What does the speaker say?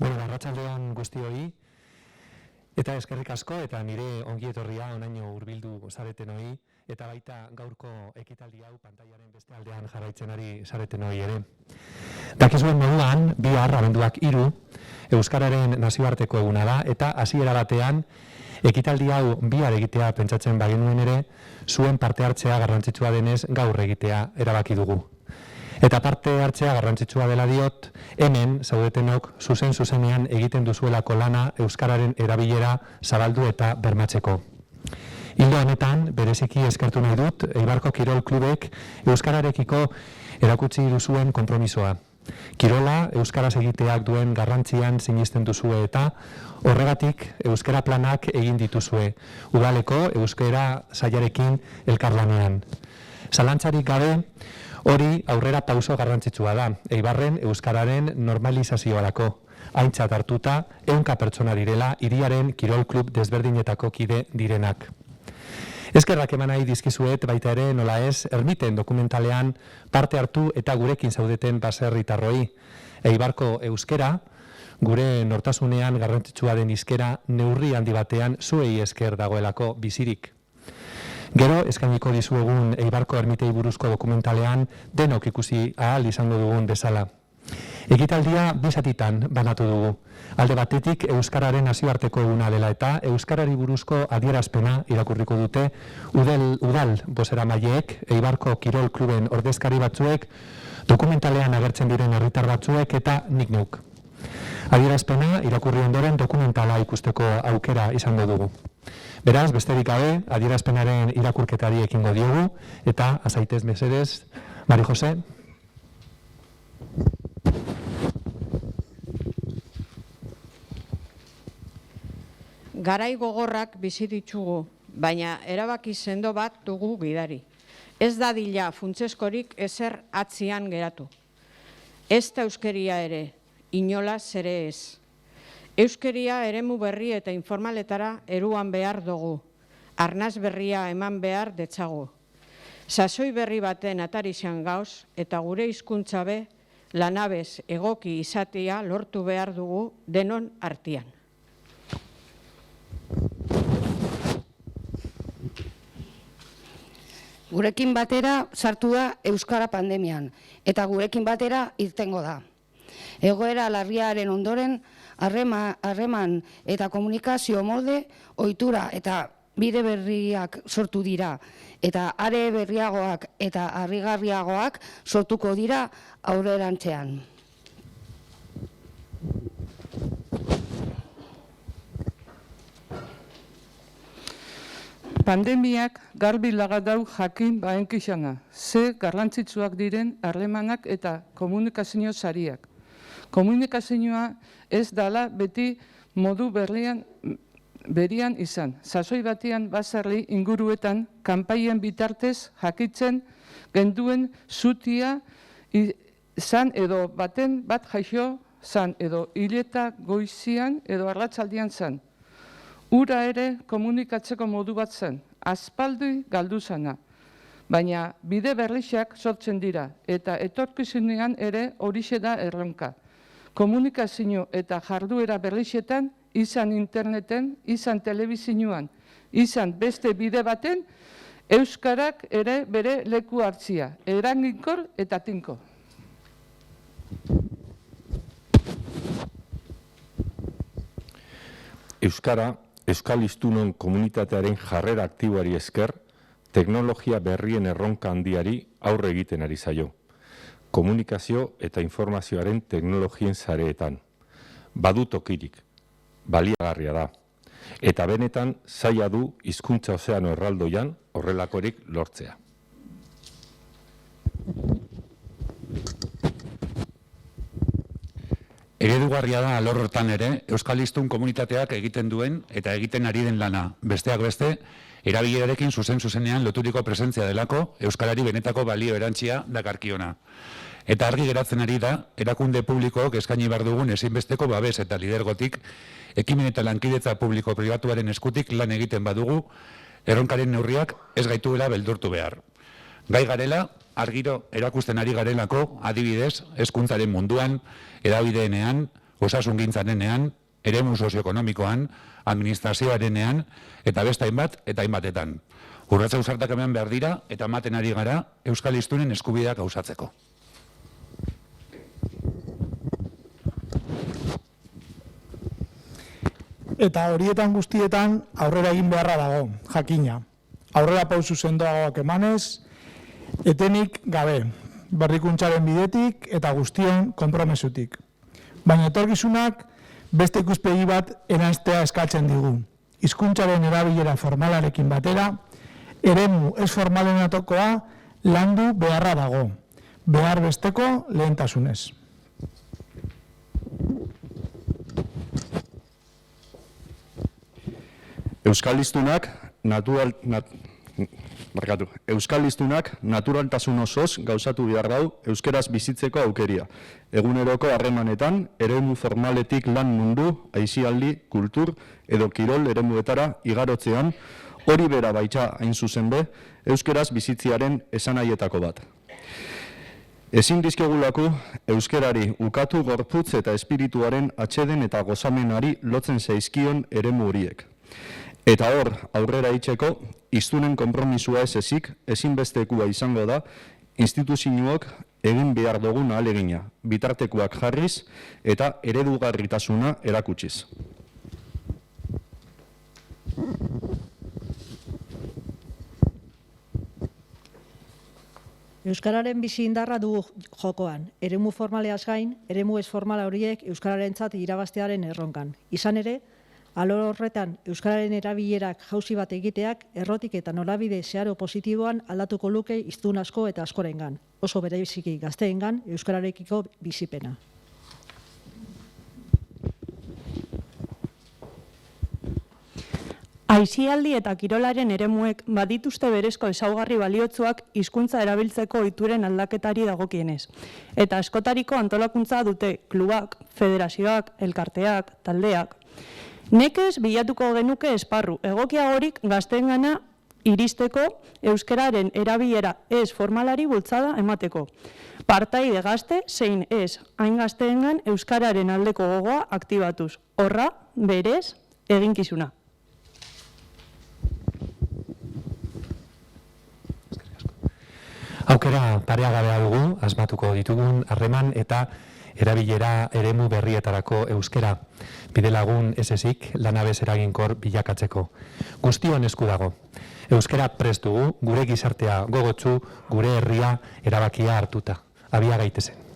Arratsaldean guztioi, eta eskerrik asko eta nire ongietorria onaino hurbildu zaretenoi, eta baita gaurko ekitaldi hau pantailaren beste aldean jarraitzen ari zaretenoi ere. Dakizuen moduan, bihar abenduak 3, Euskararen nazioarteko eguna da, eta hasiera batean, ekitaldi hau bihar egitea pentsatzen bagenuen ere, zuen parte hartzea garrantzitsua denez gaur egitea erabaki dugu. Eta parte hartzea garrantzitsua dela diot, hemen zaudetenok zuzenean egiten duzuelako lana Euskararen erabilera zabaldu eta bermatzeko. Ildo honetan, bereziki eskertu nahi dut, Eibarko Kirol Klubek Euskararekiko erakutsi duzuen konpromisoa. Kirola, Euskaraz egiteak duen garrantzian sinisten duzue eta horregatik Euskara planak egin dituzue, udaleko Euskara sailarekin elkarlanean. Zalantzarik gabe, hori aurrera pauso garrantzitsua da, Eibarren Euskararen normalizazioarako. Aintzat hartuta, 100 pertsona direla, hiriaren kirol klub desberdinetako kide direnak. Eskerrak eman nahi dizkizuet baita ere nola ez, Ermiten dokumentalean parte hartu eta gurekin zaudeten baserritarroi. Eibarko euskera, gure nortasunean garrantzitsua den hizkera, neurri handi batean zuei esker dagoelako bizirik. Gero, eskainiko dizuegun Eibarko Ermitei buruzko dokumentalean denok ikusi ahal izango dugun bezala. Ekitaldia 2 zatitan banatu dugu. Alde batetik Euskararen nazioarteko eguna dela eta Euskarari buruzko adierazpena irakurriko dute udal bozeramaileek, Eibarko Kirol Kluben ordezkari batzuek, dokumentalean agertzen diren herritar batzuek eta nik neuk. Adierazpena irakurri ondoren dokumentala ikusteko aukera izango dugu. Beraz, besterik gabe, adierazpenaren irakurketari ekingo diogu eta azaitez mesedez, Mari Jose. Garai gogorrak bizi ditugu, baina erabaki sendo bat dugu gidari. Ez dadila funtseskorik ezer atzian geratu. Ez da euskeria ere, inolaz ere ez. Euskeria eremu berri eta informaletara eruan behar dugu. Arnaz berria eman behar detzagu. Sasoi berri baten atarixan gauz eta gure hizkuntza be lanabez egoki izatea lortu behar dugu denon artean. Gurekin batera sartu da Euskara pandemian, eta gurekin batera irtengo da. Egoera larriaren ondoren, harreman eta komunikazio molde, ohitura eta bide berriak sortu dira, eta are berriagoak eta harrigarriagoak sortuko dira aurrerantzean. Pandemiak garbi lagadau jakin baenkixana, ze garrantzitsuak diren harremanak eta komunikazio sariak. Komunikazioa ez dala beti modu berian izan. Sasoi batean baserri inguruetan kanpaien bitartez jakitzen genduen zutia zan edo baten bat jaixo zan edo hileta goizian edo arratsaldian zan. Ura ere komunikatzeko modu bat zen, aspaldi galdu zana. Baina bide berrixak sortzen dira eta etorkizunean ere horixe da erronka. Komunikazio eta jarduera berrixetan, izan interneten, izan telebizioan, izan beste bide baten, Euskarak ere bere leku hartzia, eraginkor eta tinko. Euskara, Euskal Hiztunon komunitatearen jarrera aktiboari esker, teknologia berrien erronka handiari aurre egiten ari zaio. Komunikazio eta informazioaren teknologien sareetan. Badu tokirik, baliagarria da. Eta benetan zaila du hizkuntza ozeano erraldoian horrelakorik lortzea. Eredugarria da alor hortan ere, Euskal Hiztun komunitateak egiten duen eta egiten ari den lana. Besteak beste, erabilerarekin zuzenean loturiko presentzia delako, Euskarari benetako balio erantzia dakarkiona. Eta argi geratzen ari da, erakunde publikook eskaini behar dugun ezinbesteko babes eta lidergotik, ekimen eta lankidetza publiko-pribatuaren eskutik lan egiten badugu, erronkaren neurriak ez gaituela beldurtu behar. Gai garela, argiro erakusten ari garelako, adibidez, hezkuntzaren munduan, hedabideenean, osasungintzarenean, eremu sozioekonomikoan, administrazioarenean, eta beste hainbat eta hainbatetan. Urratsa ausartak hemen behar dira eta ematen ari gara euskal hiztunen eskubideak gauzatzeko. Eta horietan guztietan aurrera egin beharra dago, jakina. Aurrera pausu sendoagoak emanez, etenik gabe, berrikuntzaren bidetik eta guztion konpromesutik. Baina etorkizunak beste ikuspegi bat eranztea eskatzen digu. Hizkuntzaren erabilera formalarekin batera, eremu ez formalenatokoa landu beharra dago, behar besteko lehentasunez. Euskal hiztunak naturaltasun osoz gauzatu behar dau euskeraz bizitzeko aukeria. Eguneroko harremanetan, eremu formaletik lan mundu, aisialdi, kultur edo kirol eremuetara igarotzean, hori bera baitza hain zuzen be, euskeraz bizitziaren esanaietako bat. Ezin dizkegulako euskerari ukatu gorputz eta espirituaren atseden eta gozamenari lotzen zaizkion eremu horiek. Eta hor, aurrera itxeko, hiztunen konpromisua ez ezik, ezinbestekua izango da, instituzioak egin behar dugun ahalegina, bitartekoak jarriz eta eredugarritasuna erakutsiz. Euskararen bizi indarra dugu jokoan, eremu formaleaz gain, eremu ez formala horiek euskararentzat irabaztearen erronkan. Izan ere, alor horretan euskararen erabilerak jauzi bat egiteak errotik eta norabide zeharo positiboan aldatuko luke hiztun asko eta askorengan, oso bereziki gazteengan euskararekiko bizipena. Aisialdi eta kirolaren eremuek badituzte berezko ezaugarri baliotsuak hizkuntza erabiltzeko ohituren aldaketari dagokienez. Eta askotariko antolakuntza dute klubak, federazioak, elkarteak, taldeak. Nekez bilatuko genuke esparru, egokiagorik gazteengana iristeko euskararen erabilera ez formalari bultzada emateko. Partaide gazte zein ez hain gazteengan euskararen aldeko gogoa aktibatuz. Horra, berez, eginkizuna. Aukera pareagabea dugu, asmatuko ditugun harreman eta erabilera eremu berrietarako euskera. Bidelagun ez ezik, lanabez eraginkor bilakatzeko. Guztion esku dago. Euskera prest dugu, gure gizartea gogotsu, gure herria erabakia hartuta. Abia gaitezen.